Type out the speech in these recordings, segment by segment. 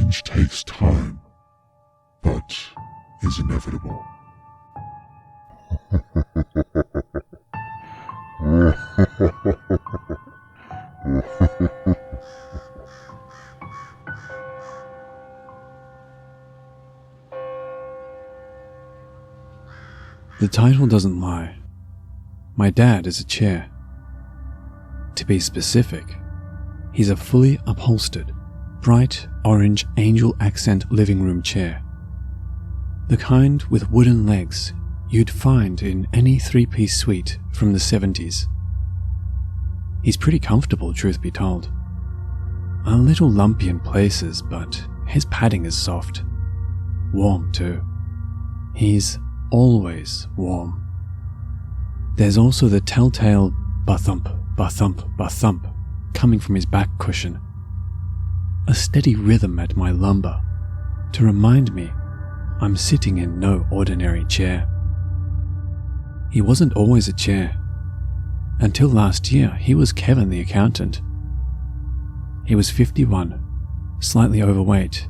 Change takes time, but is inevitable. The title doesn't lie. My dad is a chair. To be specific, he's a fully upholstered, bright orange angel accent living room chair. The kind with wooden legs you'd find in any three-piece suite from the 70s. He's pretty comfortable, truth be told. A little lumpy in places, but his padding is soft. Warm too. He's always warm. There's also the telltale ba-thump, ba-thump, ba-thump coming from his back cushion. A steady rhythm at my lumbar to remind me I'm sitting in no ordinary chair. He wasn't always a chair. Until last year, he was Kevin the accountant. He was 51, slightly overweight,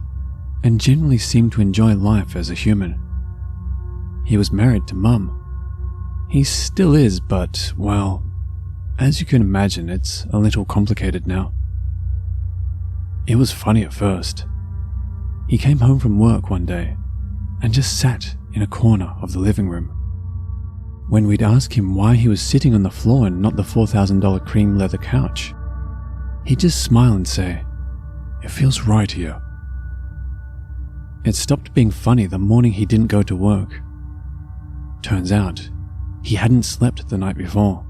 and generally seemed to enjoy life as a human. He was married to Mum. He still is, but, well, as you can imagine, it's a little complicated now. It was funny at first. He came home from work one day and just sat in a corner of the living room. When we'd ask him why he was sitting on the floor and not the $4,000 cream leather couch, he'd just smile and say, "It feels right here." It stopped being funny the morning he didn't go to work. Turns out, he hadn't slept the night before.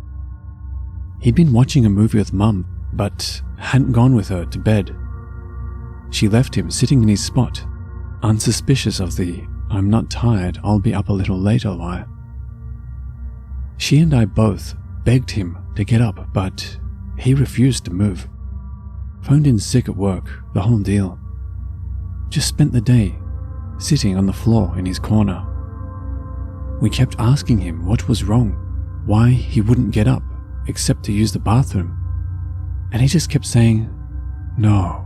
He'd been watching a movie with Mum, but hadn't gone with her to bed. She left him sitting in his spot, unsuspicious of the "I'm not tired, I'll be up a little later" lie. She and I both begged him to get up, but he refused to move. Phoned in sick at work, the whole deal. Just spent the day sitting on the floor in his corner. We kept asking him what was wrong, why he wouldn't get up except to use the bathroom, and he just kept saying, No,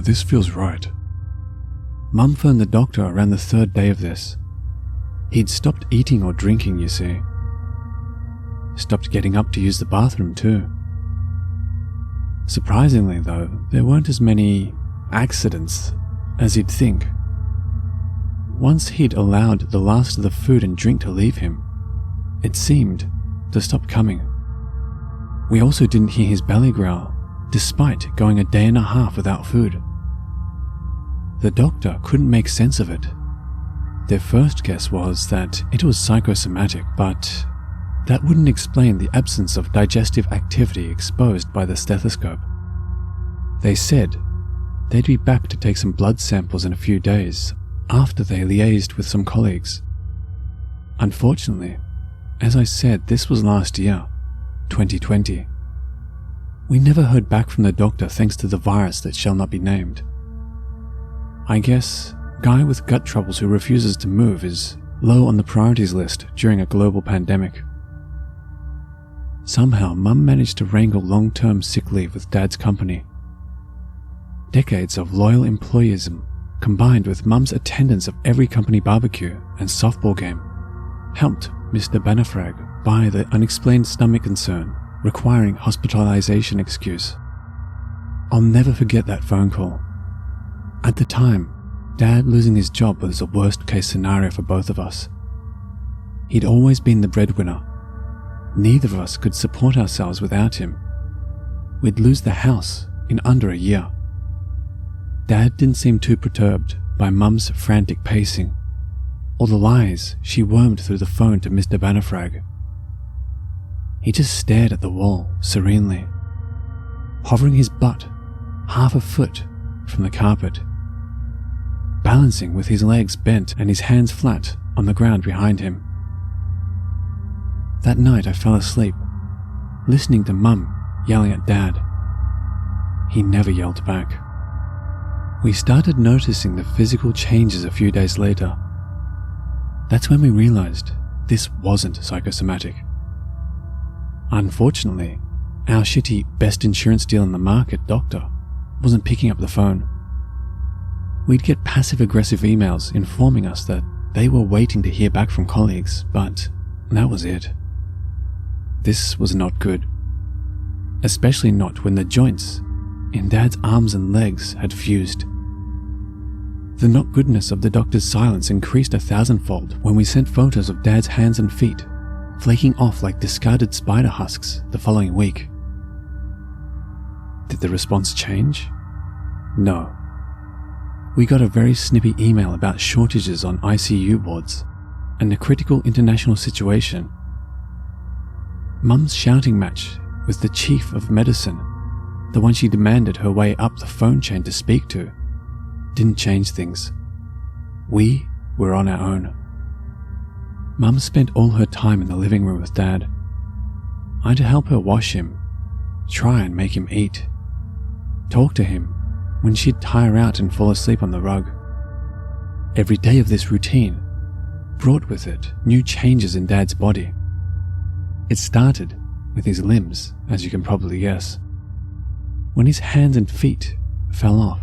this feels right." Mum phoned the doctor around the third day of this. He'd stopped eating or drinking, you see. Stopped getting up to use the bathroom too. Surprisingly though, there weren't as many accidents as you'd think. Once he'd allowed the last of the food and drink to leave him, it seemed to stop coming. We also didn't hear his belly growl, despite going a day and a half without food. The doctor couldn't make sense of it. Their first guess was that it was psychosomatic, but that wouldn't explain the absence of digestive activity exposed by the stethoscope. They said they'd be back to take some blood samples in a few days after they liaised with some colleagues. Unfortunately, as I said, this was last year, 2020. We never heard back from the doctor thanks to the virus that shall not be named. I guess guy with gut troubles who refuses to move is low on the priorities list during a global pandemic. Somehow, Mum managed to wrangle long-term sick leave with Dad's company. Decades of loyal employeeism, combined with Mum's attendance of every company barbecue and softball game, helped Mr. Banafrag buy the unexplained stomach concern requiring hospitalization excuse. I'll never forget that phone call. At the time, Dad losing his job was a worst-case scenario for both of us. He'd always been the breadwinner. Neither of us could support ourselves without him. We'd lose the house in under a year. Dad didn't seem too perturbed by Mum's frantic pacing, or the lies she wormed through the phone to Mr. Banafrag. He just stared at the wall serenely, hovering his butt half a foot from the carpet, balancing with his legs bent and his hands flat on the ground behind him. That night I fell asleep, listening to Mum yelling at Dad. He never yelled back. We started noticing the physical changes a few days later. That's when we realized this wasn't psychosomatic. Unfortunately, our shitty best insurance deal in the market doctor wasn't picking up the phone. We'd get passive-aggressive emails informing us that they were waiting to hear back from colleagues, but that was it. This was not good. Especially not when the joints in Dad's arms and legs had fused. The not goodness of the doctor's silence increased 1,000-fold when we sent photos of Dad's hands and feet, flaking off like discarded spider husks the following week. Did the response change? No. We got a very snippy email about shortages on ICU wards and a critical international situation. Mum's shouting match with the chief of medicine, the one she demanded her way up the phone chain to speak to, didn't change things. We were on our own. Mum spent all her time in the living room with Dad. I had to help her wash him, try and make him eat, talk to him when she'd tire out and fall asleep on the rug. Every day of this routine brought with it new changes in Dad's body. It started with his limbs, as you can probably guess. When his hands and feet fell off,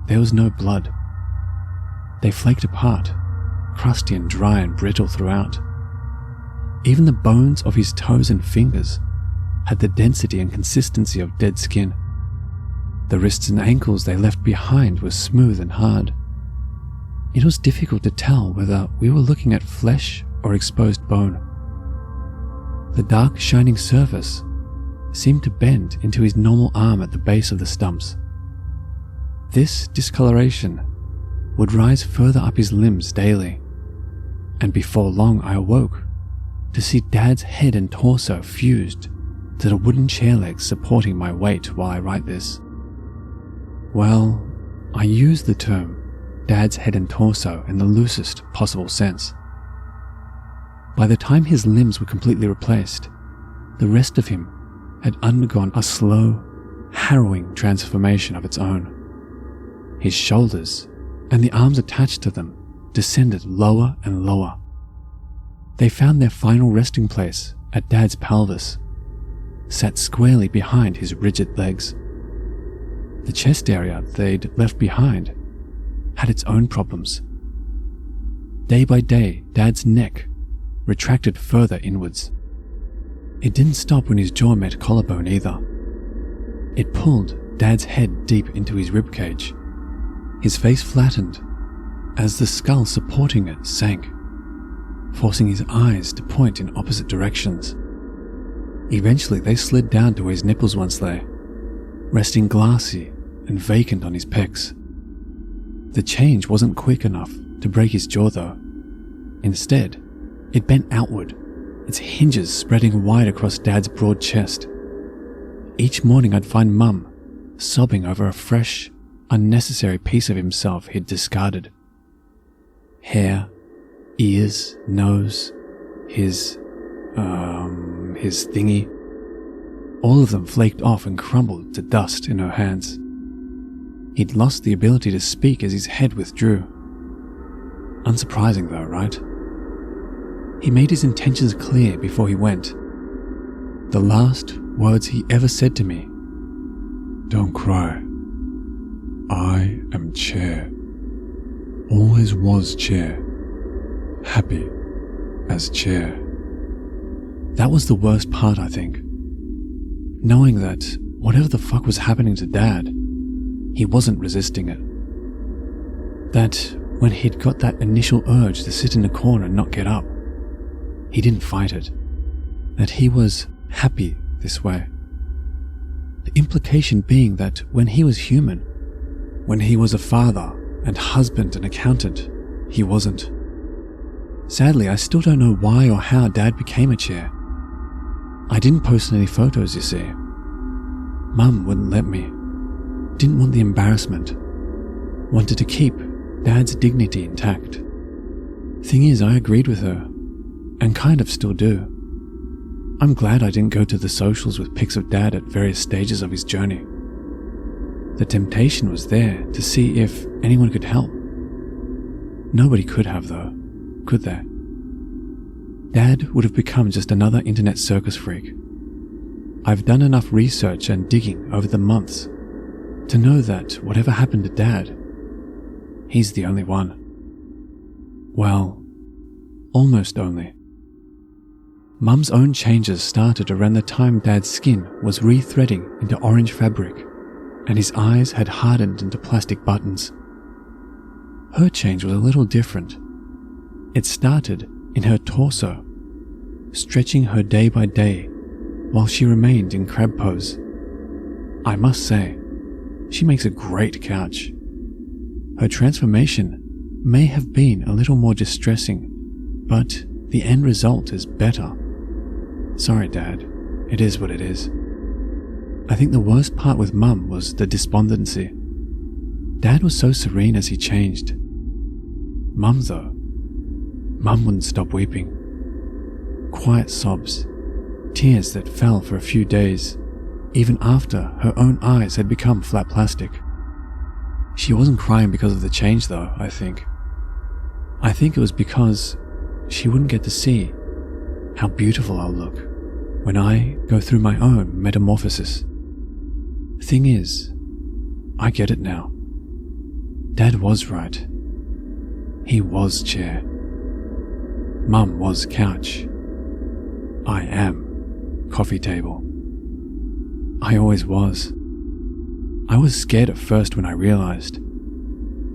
there was no blood. They flaked apart, crusty and dry and brittle throughout. Even the bones of his toes and fingers had the density and consistency of dead skin. The wrists and ankles they left behind were smooth and hard. It was difficult to tell whether we were looking at flesh or exposed bone. The dark, shining surface seemed to bend into his normal arm at the base of the stumps. This discoloration would rise further up his limbs daily, and before long I awoke to see Dad's head and torso fused to the wooden chair legs supporting my weight while I write this. Well, I use the term Dad's head and torso in the loosest possible sense. By the time his limbs were completely replaced, the rest of him had undergone a slow, harrowing transformation of its own. His shoulders and the arms attached to them descended lower and lower. They found their final resting place at Dad's pelvis, sat squarely behind his rigid legs. The chest area they'd left behind had its own problems. Day by day, Dad's neck retracted further inwards. It didn't stop when his jaw met collarbone either. It pulled Dad's head deep into his ribcage. His face flattened as the skull supporting it sank, forcing his eyes to point in opposite directions. Eventually they slid down to where his nipples once lay, resting glassy and vacant on his pecs. The change wasn't quick enough to break his jaw though. Instead, it bent outward, its hinges spreading wide across Dad's broad chest. Each morning I'd find Mum sobbing over a fresh, unnecessary piece of himself he'd discarded. Hair, ears, nose, his thingy. All of them flaked off and crumbled to dust in her hands. He'd lost the ability to speak as his head withdrew. Unsurprising though, right? He made his intentions clear before he went. The last words he ever said to me, "Don't cry. I am Chair. Always was Chair. Happy as Chair." That was the worst part, I think. Knowing that whatever the fuck was happening to Dad, he wasn't resisting it. That when he'd got that initial urge to sit in the corner and not get up, he didn't fight it. That he was happy this way. The implication being that when he was human, when he was a father and husband and accountant, he wasn't. Sadly, I still don't know why or how Dad became a chair. I didn't post any photos, you see. Mum wouldn't let me. Didn't want the embarrassment. Wanted to keep Dad's dignity intact. Thing is, I agreed with her, and kind of still do. I'm glad I didn't go to the socials with pics of Dad at various stages of his journey. The temptation was there to see if anyone could help. Nobody could have though, could they? Dad would have become just another internet circus freak. I've done enough research and digging over the months to know that whatever happened to Dad, he's the only one. Well, almost only. Mum's own changes started around the time Dad's skin was rethreading into orange fabric, and his eyes had hardened into plastic buttons. Her change was a little different. It started in her torso, stretching her day by day while she remained in crab pose. I must say, she makes a great couch. Her transformation may have been a little more distressing, but the end result is better. Sorry, Dad. It is what it is. I think the worst part with Mum was the despondency. Dad was so serene as he changed. Mum, though. Mum wouldn't stop weeping. Quiet sobs, tears that fell for a few days, even after her own eyes had become flat plastic. She wasn't crying because of the change, though, I think. I think it was because she wouldn't get to see how beautiful I'll look when I go through my own metamorphosis. Thing is, I get it now. Dad was right. He was chair. Mum was couch. I am coffee table. I always was. I was scared at first when I realized.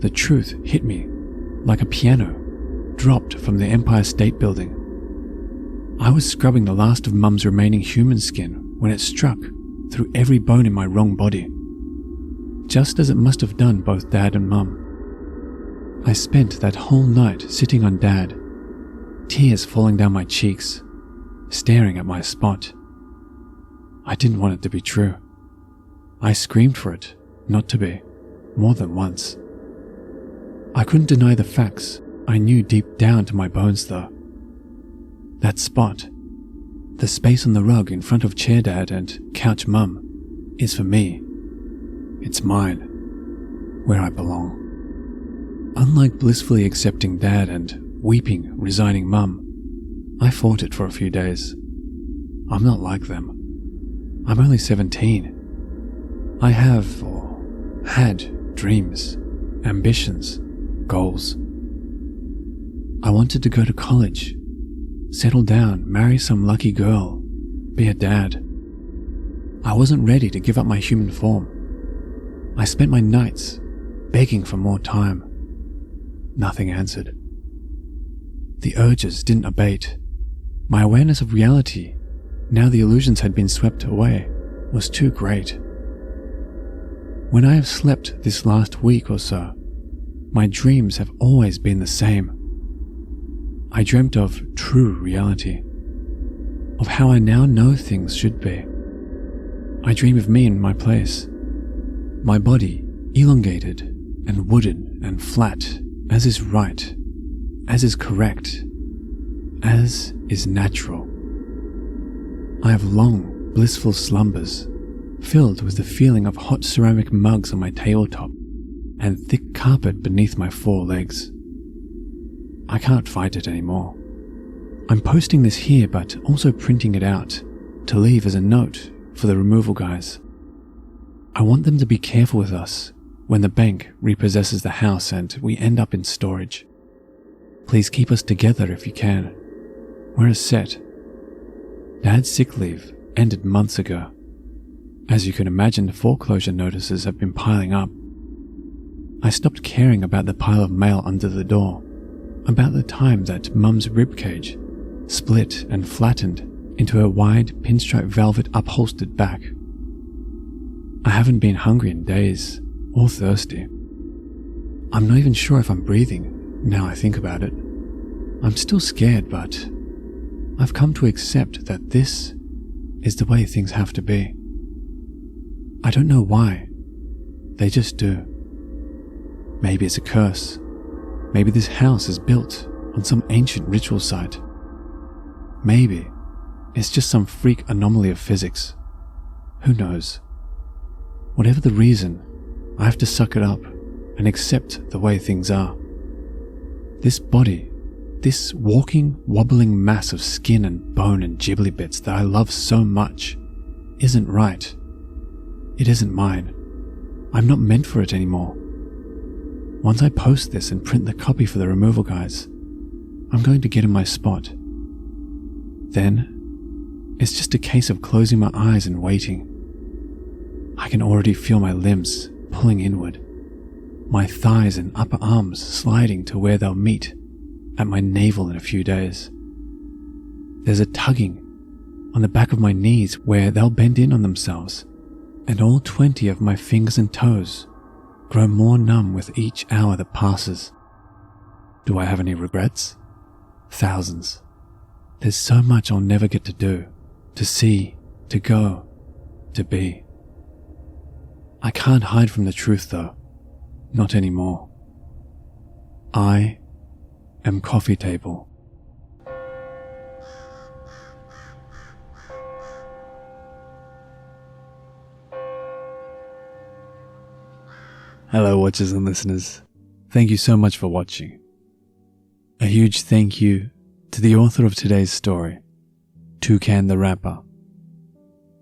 The truth hit me like a piano dropped from the Empire State Building. I was scrubbing the last of Mum's remaining human skin when it struck through every bone in my wrong body, just as it must have done both Dad and Mum. I spent that whole night sitting on Dad, tears falling down my cheeks, staring at my spot. I didn't want it to be true. I screamed for it not to be, more than once. I couldn't deny the facts I knew deep down to my bones, though. That spot, the space on the rug in front of Chair Dad and Couch Mum, is for me. It's mine, where I belong. Unlike blissfully accepting Dad and weeping, resigning Mum, I fought it for a few days. I'm not like them. I'm only 17. I have, or had, dreams, ambitions, goals. I wanted to go to college, settle down, marry some lucky girl, be a dad. I wasn't ready to give up my human form. I spent my nights begging for more time. Nothing answered. The urges didn't abate. My awareness of reality, now the illusions had been swept away, was too great. When I have slept this last week or so, my dreams have always been the same. I dreamt of true reality, of how I now know things should be. I dream of me in my place, my body elongated and wooden and flat, as is right, as is correct, as is natural. I have long, blissful slumbers, filled with the feeling of hot ceramic mugs on my tabletop and thick carpet beneath my 4 legs. I can't fight it anymore. I'm posting this here, but also printing it out to leave as a note for the removal guys. I want them to be careful with us when the bank repossesses the house and we end up in storage. Please keep us together if you can. We're a set. Dad's sick leave ended months ago. As you can imagine, foreclosure notices have been piling up. I stopped caring about the pile of mail under the door, about the time that Mum's ribcage split and flattened into her wide pinstripe velvet upholstered back. I haven't been hungry in days, or thirsty. I'm not even sure if I'm breathing, now I think about it. I'm still scared, but I've come to accept that this is the way things have to be. I don't know why. They just do. Maybe it's a curse. Maybe this house is built on some ancient ritual site. Maybe it's just some freak anomaly of physics. Who knows? Whatever the reason, I have to suck it up and accept the way things are. This body, this walking, wobbling mass of skin and bone and ghibli bits that I love so much, isn't right. It isn't mine. I'm not meant for it anymore. once I post this and print the copy for the removal guys, I'm going to get in my spot. Then, it's just a case of closing my eyes and waiting. I can already feel my limbs pulling inward, my thighs and upper arms sliding to where they'll meet at my navel in a few days. There's a tugging on the back of my knees where they'll bend in on themselves, and all 20 of my fingers and toes grow more numb with each hour that passes. Do I have any regrets? Thousands. There's so much I'll never get to do, to see, to go, to be. I can't hide from the truth though, not anymore. I am coffee table. Hello watchers and listeners, thank you so much for watching. A huge thank you to the author of today's story, twocantherapper.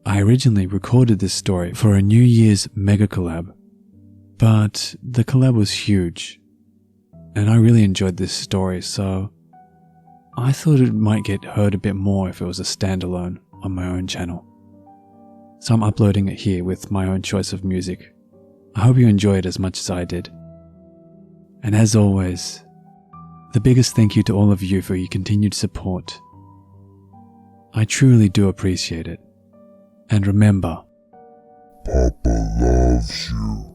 I originally recorded this story for a New Year's megacollab, but the collab was huge, and I really enjoyed this story, so I thought it might get heard a bit more if it was a standalone on my own channel. So I'm uploading it here with my own choice of music. I hope you enjoy it as much as I did. And as always, the biggest thank you to all of you for your continued support. I truly do appreciate it. And remember, Papa loves you.